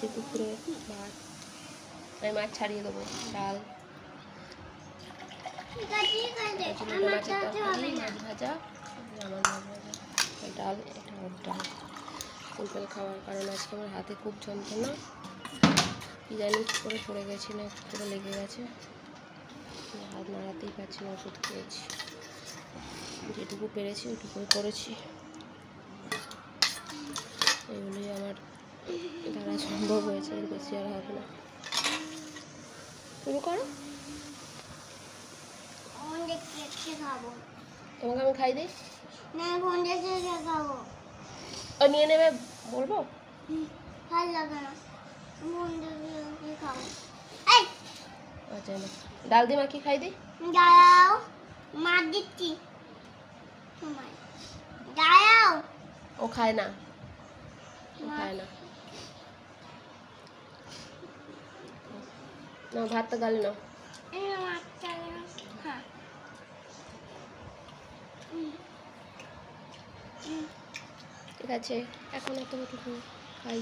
আজকে দুপুরে ভাত, আমি মাছ ছাড়িয়ে দেবো, ডাল, মাছের তরকারি, মাছ ভাজা, আমার মাছ ভাজা, ডাল, এটা ওর ডাল। সিম্পল খাওয়ার কারণ আজকে আমার হাতে খুব যন্ত্রণা, কী জানি করে পড়ে গেছি না পুরো লেগে গেছে, হাত নাড়াতেই পারছি না, ওষুধ খেয়েছি, যেটুকু পেরেছি ওইটুকুই করেছি, এগুলোই আমার দ্বারা সম্ভব হয়েছে, এর বেশি আর হবে না। শুরু করো, তোমাকে আমি খাই দিই, ও নিয়ে নেবে বলবো, আচ্ছা ডাল দিয়ে মাখিয়ে খাই দিই, মার দিচ্ছি, ও খায় না, ও খায় না, না ভাতটা গালে নাও, ঠিক আছে এখন এতটুকু খাই।